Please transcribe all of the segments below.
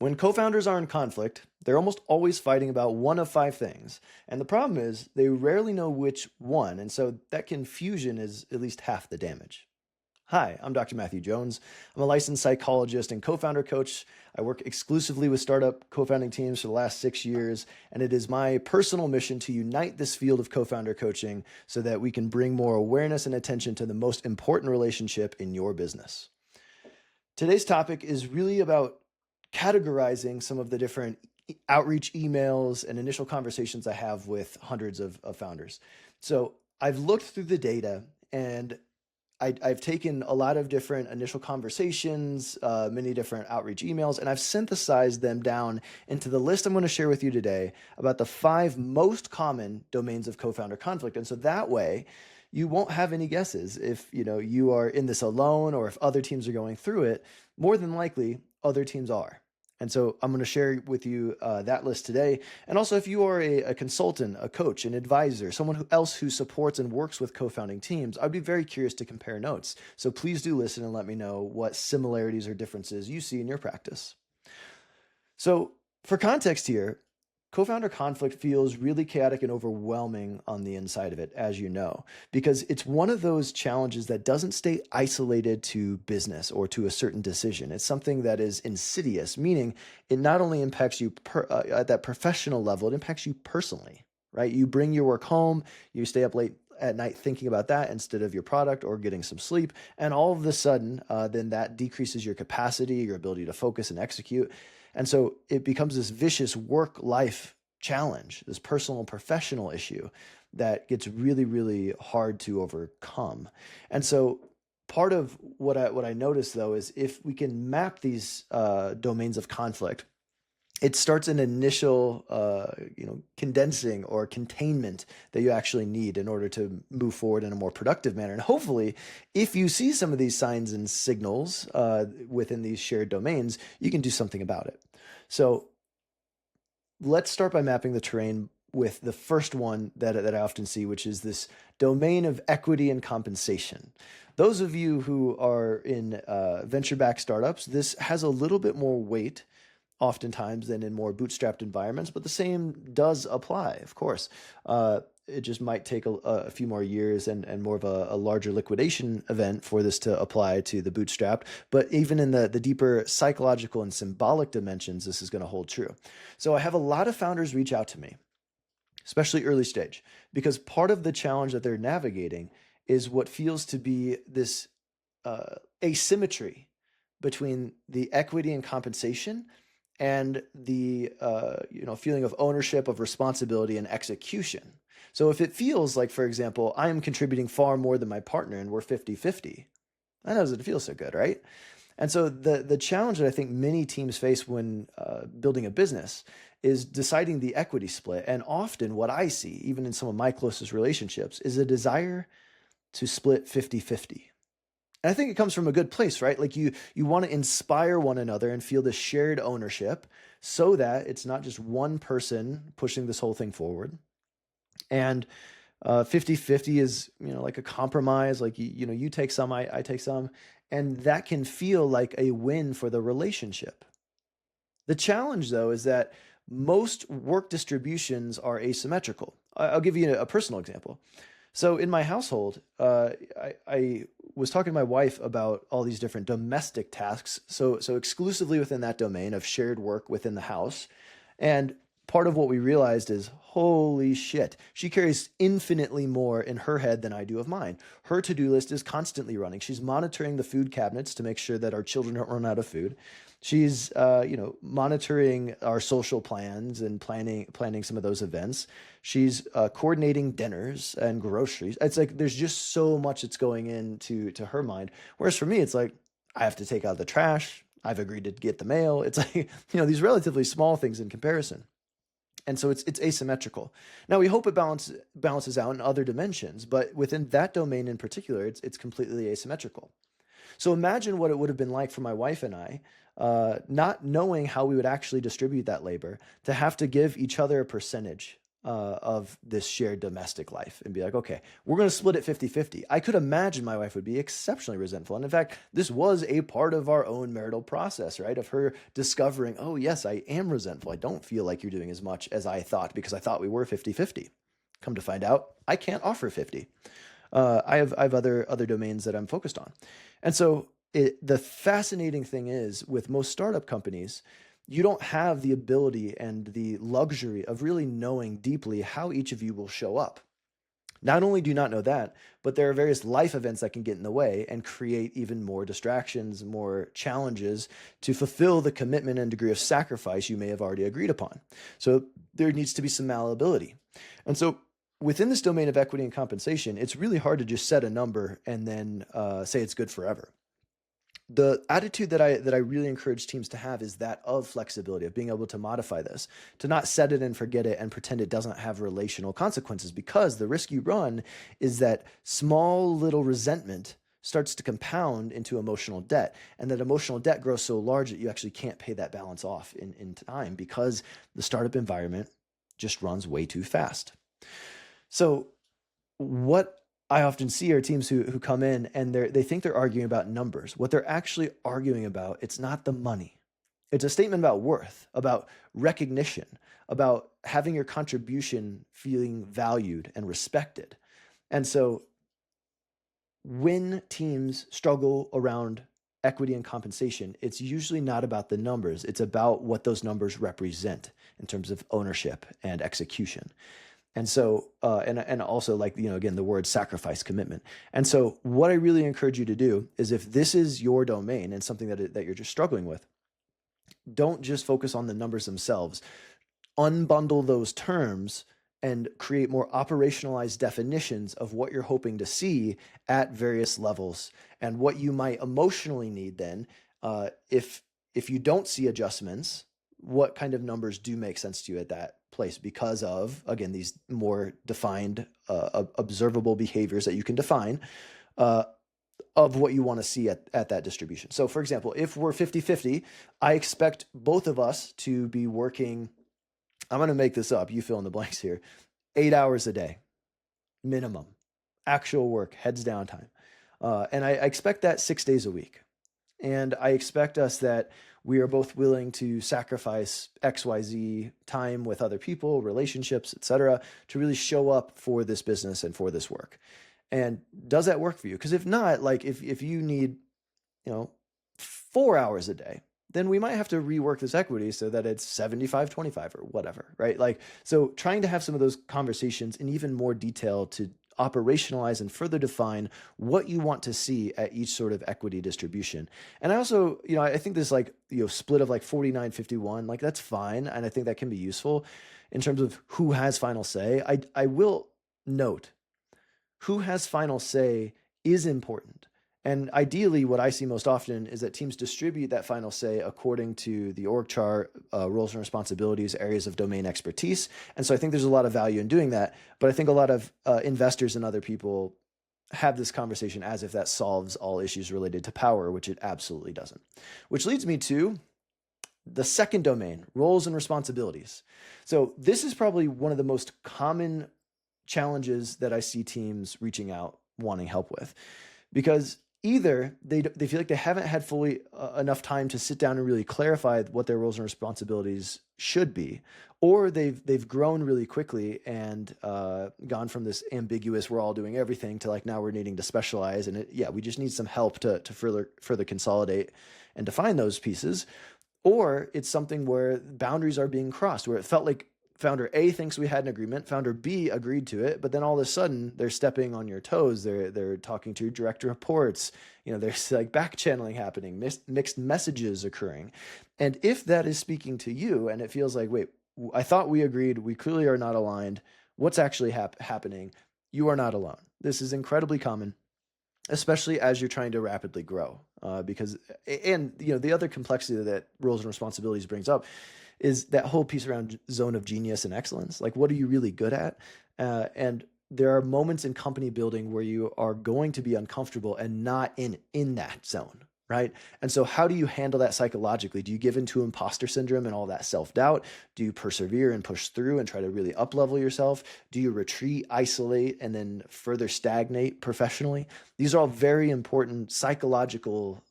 When co-founders are in conflict, they're almost always fighting about one of five things. And the problem is they rarely know which one. And so that confusion is at least half the damage. Hi, I'm Dr. Matthew Jones. I'm a licensed psychologist and co-founder coach. I work exclusively with startup co-founding teams for the last 6 years, and it is my personal mission to unite this field of co-founder coaching so that we can bring more awareness and attention to the most important relationship in your business. Today's topic is really about categorizing some of the different outreach emails and initial conversations I have with hundreds of founders. So I've looked through the data and I've taken a lot of different initial conversations, many different outreach emails, and I've synthesized them down into the list I'm going to share with you today about the 5 most common domains of co-founder conflict. And so that way, you won't have any guesses if you are in this alone or if other teams are going through it. More than likely, other teams are. And so I'm going to share with you that list today. And also, if you are a consultant, a coach, an advisor, someone else who supports and works with co-founding teams, I'd be very curious to compare notes. So please do listen and let me know what similarities or differences you see in your practice. So for context here, co-founder conflict feels really chaotic and overwhelming on the inside of it, as you know, because it's one of those challenges that doesn't stay isolated to business or to a certain decision. It's something that is insidious, meaning it not only impacts you at that professional level, it impacts you personally, right? You bring your work home, you stay up late at night thinking about that instead of your product or getting some sleep. And all of a sudden, then that decreases your capacity, your ability to focus and execute. And so it becomes this vicious work-life challenge, this personal and professional issue that gets really, really hard to overcome. And so part of what I noticed, though, is if we can map these domains of conflict, it starts an initial, condensing or containment that you actually need in order to move forward in a more productive manner. And hopefully, if you see some of these signs and signals within these shared domains, you can do something about it. So let's start by mapping the terrain with the first one that I often see, which is this domain of equity and compensation. Those of you who are in venture-backed startups, this has a little bit more weight oftentimes than in more bootstrapped environments, but the same does apply, of course. It just might take a few more years and more of a larger liquidation event for this to apply to the bootstrapped. But even in the deeper psychological and symbolic dimensions, this is going to hold true. So I have a lot of founders reach out to me, especially early stage, because part of the challenge that they're navigating is what feels to be this asymmetry between the equity and compensation and the feeling of ownership, of responsibility, and execution. So if it feels like, for example, I am contributing far more than my partner and we're 50-50, that doesn't feel so good, right? And so the challenge that I think many teams face when building a business is deciding the equity split. And often what I see, even in some of my closest relationships, is a desire to split 50-50. And I think it comes from a good place, right? Like you want to inspire one another and feel this shared ownership so that it's not just one person pushing this whole thing forward. And 50-50 is, like a compromise, like, you take some, I take some, and that can feel like a win for the relationship. The challenge, though, is that most work distributions are asymmetrical. I'll give you a personal example. So in my household, I was talking to my wife about all these different domestic tasks. So exclusively within that domain of shared work within the house. And part of what we realized is, holy shit, she carries infinitely more in her head than I do of mine. Her to-do list is constantly running. She's monitoring the food cabinets to make sure that our children don't run out of food. She's, monitoring our social plans and planning some of those events. She's coordinating dinners and groceries. It's like there's just so much that's going into her mind. Whereas for me, it's like I have to take out the trash. I've agreed to get the mail. It's like these relatively small things in comparison. And so it's asymmetrical. Now we hope it balances out in other dimensions, but within that domain in particular, it's completely asymmetrical. So imagine what it would have been like for my wife and I, not knowing how we would actually distribute that labor, to have to give each other a percentage of this shared domestic life and be like, okay, we're going to split it 50-50. I could imagine my wife would be exceptionally resentful. And in fact, this was a part of our own marital process, right? Of her discovering, oh, yes, I am resentful. I don't feel like you're doing as much as I thought because I thought we were 50-50. Come to find out, I can't offer 50. I have other domains that I'm focused on. And so the fascinating thing is with most startup companies, you don't have the ability and the luxury of really knowing deeply how each of you will show up. Not only do you not know that, but there are various life events that can get in the way and create even more distractions, more challenges to fulfill the commitment and degree of sacrifice you may have already agreed upon. So there needs to be some malleability. And so within this domain of equity and compensation, it's really hard to just set a number and then say it's good forever. The attitude that I really encourage teams to have is that of flexibility, of being able to modify this, to not set it and forget it and pretend it doesn't have relational consequences, because the risk you run is that small little resentment starts to compound into emotional debt, and that emotional debt grows so large that you actually can't pay that balance off in time because the startup environment just runs way too fast. So what I often see are teams who come in and they think they're arguing about numbers. What they're actually arguing about, it's not the money. It's a statement about worth, about recognition, about having your contribution feeling valued and respected. And so when teams struggle around equity and compensation, it's usually not about the numbers. It's about what those numbers represent in terms of ownership and execution. And so, and also, like, again, the word sacrifice, commitment. And so what I really encourage you to do is, if this is your domain and something that you're just struggling with, don't just focus on the numbers themselves. Unbundle those terms and create more operationalized definitions of what you're hoping to see at various levels and what you might emotionally need then. If you don't see adjustments, what kind of numbers do make sense to you at that place because of, again, these more defined, observable behaviors that you can define of what you want to see at that distribution. So for example, if we're 50-50, I expect both of us to be working, I'm going to make this up, you fill in the blanks here, 8 hours a day, minimum, actual work, heads down time. And I expect that 6 days a week. And I expect us that we are both willing to sacrifice XYZ time with other people, relationships, etc., to really show up for this business and for this work. And does that work for you? Because if not, like if you need, 4 hours a day, then we might have to rework this equity so that it's 75-25 or whatever, right? Like, so trying to have some of those conversations in even more detail to operationalize and further define what you want to see at each sort of equity distribution. And I also, I think this split of 49-51, like that's fine. And I think that can be useful in terms of who has final say. I will note, who has final say is important. And ideally, what I see most often is that teams distribute that final say according to the org chart, roles and responsibilities, areas of domain expertise. And so I think there's a lot of value in doing that. But I think a lot of investors and other people have this conversation as if that solves all issues related to power, which it absolutely doesn't. Which leads me to the second domain, roles and responsibilities. So this is probably one of the most common challenges that I see teams reaching out, wanting help with, because either they feel like they haven't had fully enough time to sit down and really clarify what their roles and responsibilities should be, or they've grown really quickly and gone from this ambiguous "we're all doing everything" to now we're needing to specialize, and we just need some help to further consolidate and define those pieces. Or it's something where boundaries are being crossed, where it felt like founder A thinks we had an agreement, founder B agreed to it, but then all of a sudden they're stepping on your toes. They're talking to your direct reports. There's back channeling happening, mixed messages occurring. And if that is speaking to you and it feels like, wait, I thought we agreed, we clearly are not aligned, what's actually happening? You are not alone. This is incredibly common, especially as you're trying to rapidly grow. The other complexity that roles and responsibilities brings up is that whole piece around zone of genius and excellence. Like, what are you really good at? And there are moments in company building where you are going to be uncomfortable and not in that zone. right? And so how do you handle that psychologically? Do you give into imposter syndrome and all that self-doubt? Do you persevere and push through and try to really up-level yourself? Do you retreat, isolate, and then further stagnate professionally? These are all very important psychological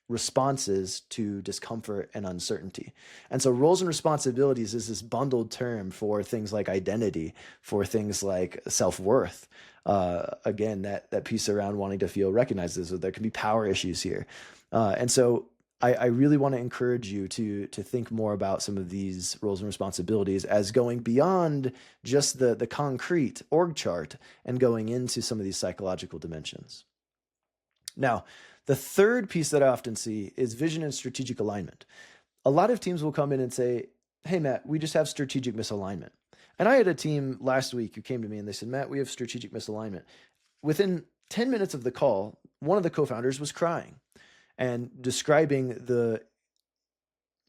responses to discomfort and uncertainty. And so roles and responsibilities is this bundled term for things like identity, for things like self-worth. Again, that piece around wanting to feel recognized is that there can be power issues here. And so I really want to encourage you to think more about some of these roles and responsibilities as going beyond just the concrete org chart and going into some of these psychological dimensions. Now, the third piece that I often see is vision and strategic alignment. A lot of teams will come in and say, hey, Matt, we just have strategic misalignment. And I had a team last week who came to me and they said, Matt, we have strategic misalignment. Within 10 minutes of the call, one of the co-founders was crying and describing the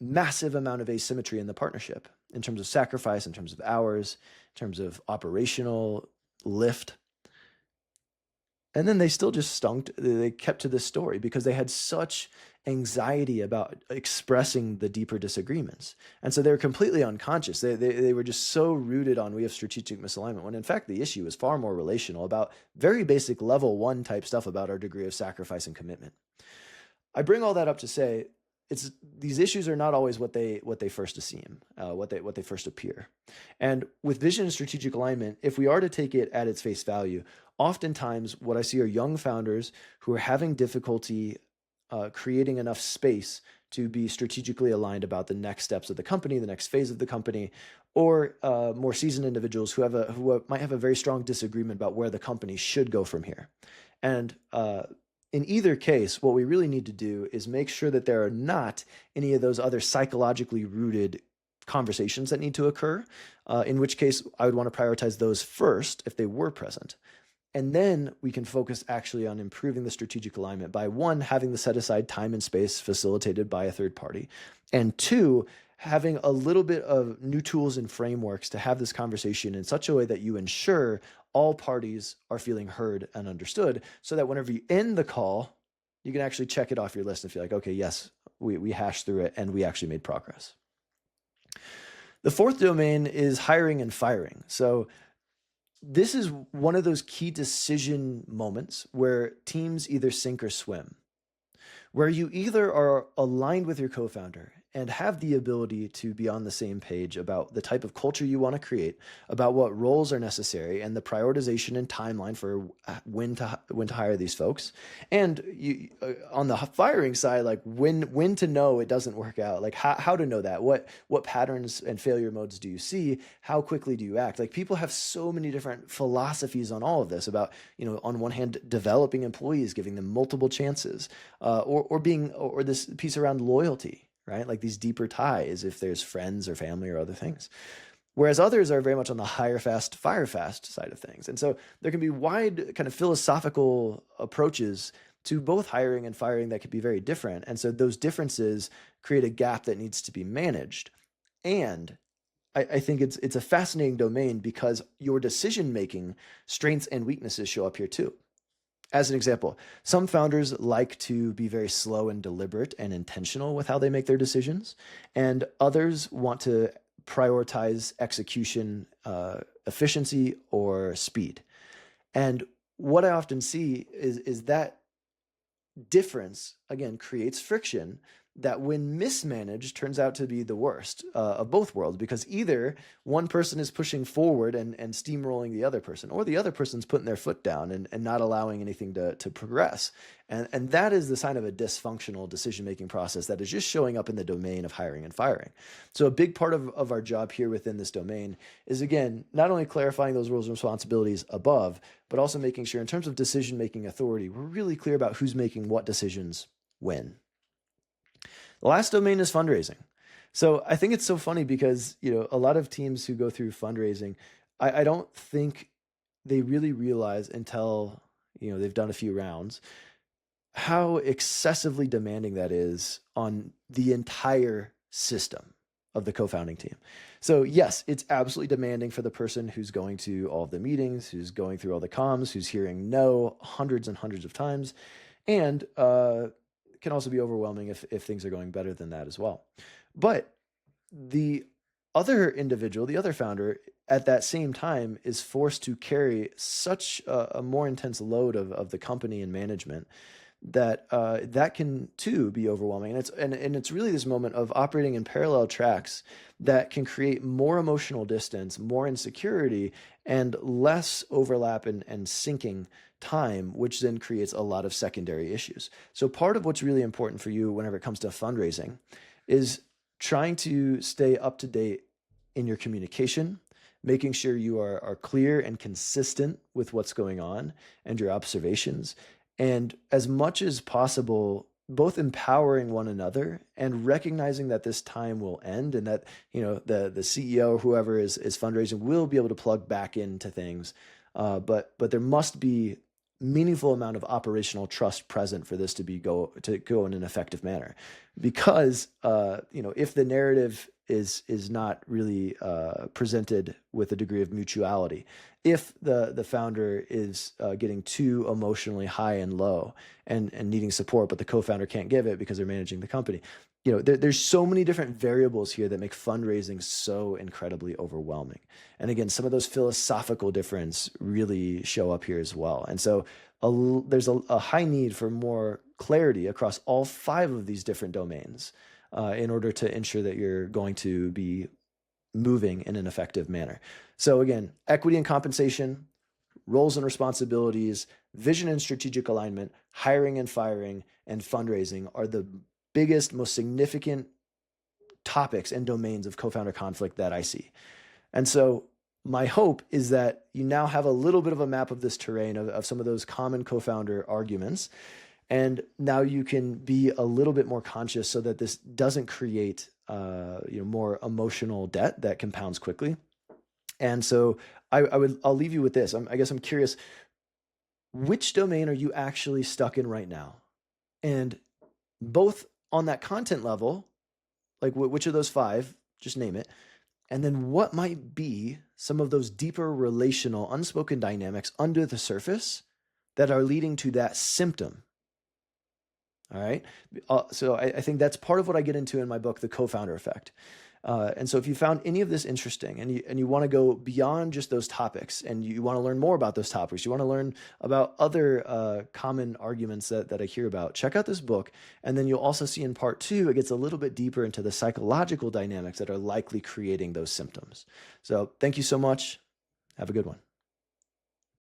massive amount of asymmetry in the partnership in terms of sacrifice, in terms of hours, in terms of operational lift. And then they still just they kept to this story because they had such anxiety about expressing the deeper disagreements. And so they were completely unconscious. They were just so rooted on we have strategic misalignment, when in fact the issue is far more relational, about very basic level 1 type stuff about our degree of sacrifice and commitment. I bring all that up to say these issues are not always what they first seem, what they first appear. And with vision and strategic alignment, if we are to take it at its face value, oftentimes what I see are young founders who are having difficulty creating enough space to be strategically aligned about the next steps of the company, the next phase of the company, or more seasoned individuals who might have a very strong disagreement about where the company should go from here. And in either case, what we really need to do is make sure that there are not any of those other psychologically rooted conversations that need to occur, in which case I would want to prioritize those first if they were present. And then we can focus actually on improving the strategic alignment by, one, having the set aside time and space facilitated by a third party, and two, having a little bit of new tools and frameworks to have this conversation in such a way that you ensure all parties are feeling heard and understood, so that whenever you end the call, you can actually check it off your list and feel like, okay, yes, we hashed through it and we actually made progress. The fourth domain is hiring and firing. So this is one of those key decision moments where teams either sink or swim, where you either are aligned with your co-founder and have the ability to be on the same page about the type of culture you want to create, about what roles are necessary, and the prioritization and timeline for when to hire these folks. And you, on the firing side, like when to know it doesn't work out, like how to know that, what patterns and failure modes do you see, how quickly do you act? Like, people have so many different philosophies on all of this about, on one hand, developing employees, giving them multiple chances, or this piece around loyalty, right? Like these deeper ties if there's friends or family or other things. Whereas others are very much on the hire fast, fire fast side of things. And so there can be wide kind of philosophical approaches to both hiring and firing that could be very different. And so those differences create a gap that needs to be managed. And I think it's a fascinating domain because your decision-making strengths and weaknesses show up here too. As an example, some founders like to be very slow and deliberate and intentional with how they make their decisions, and others want to prioritize execution, efficiency, or speed. And what I often see is that difference, again, creates friction that, when mismanaged, turns out to be the worst of both worlds, because either one person is pushing forward and steamrolling the other person, or the other person's putting their foot down and not allowing anything to progress. And that is the sign of a dysfunctional decision-making process that is just showing up in the domain of hiring and firing. So a big part of our job here within this domain is, again, not only clarifying those roles and responsibilities above, but also making sure in terms of decision-making authority, we're really clear about who's making what decisions when. The last domain is fundraising. So I think it's so funny because, a lot of teams who go through fundraising, I don't think they really realize until, they've done a few rounds, how excessively demanding that is on the entire system of the co-founding team. So yes, it's absolutely demanding for the person who's going to all of the meetings, who's going through all the comms, who's hearing no hundreds and hundreds of times. And, can also be overwhelming if things are going better than that as well. But the other individual, the other founder, at that same time is forced to carry such a more intense load of the company and management that that can too be overwhelming. And it's really this moment of operating in parallel tracks that can create more emotional distance, more insecurity, and less overlap and syncing time, which then creates a lot of secondary issues. So part of what's really important for you whenever it comes to fundraising is trying to stay up to date in your communication, making sure you are clear and consistent with what's going on and your observations, and as much as possible, both empowering one another and recognizing that this time will end, and that the CEO or whoever is fundraising will be able to plug back into things, but there must be meaningful amount of operational trust present for this to go in an effective manner, because if the narrative is not really presented with a degree of mutuality, if the founder is getting too emotionally high and low and needing support, but the co-founder can't give it because they're managing the company, there's so many different variables here that make fundraising so incredibly overwhelming. And again, some of those philosophical differences really show up here as well. And so there's a high need for more clarity across all 5 of these different domains in order to ensure that you're going to be moving in an effective manner. So again, equity and compensation, roles and responsibilities, vision and strategic alignment, hiring and firing, and fundraising are the biggest, most significant topics and domains of co-founder conflict that I see. And so my hope is that you now have a little bit of a map of this terrain of some of those common co-founder arguments. And now you can be a little bit more conscious so that this doesn't create more emotional debt that compounds quickly. And so I'll leave you with this. I guess I'm curious, which domain are you actually stuck in right now? And both on that content level, like which of those 5, just name it. And then what might be some of those deeper relational unspoken dynamics under the surface that are leading to that symptom? All right. So I think that's part of what I get into in my book, The Co-Founder Effect. And so if you found any of this interesting and you want to go beyond just those topics, and you want to learn more about those topics, you want to learn about other common arguments that I hear about, check out this book. And then you'll also see in part 2, it gets a little bit deeper into the psychological dynamics that are likely creating those symptoms. So thank you so much. Have a good one.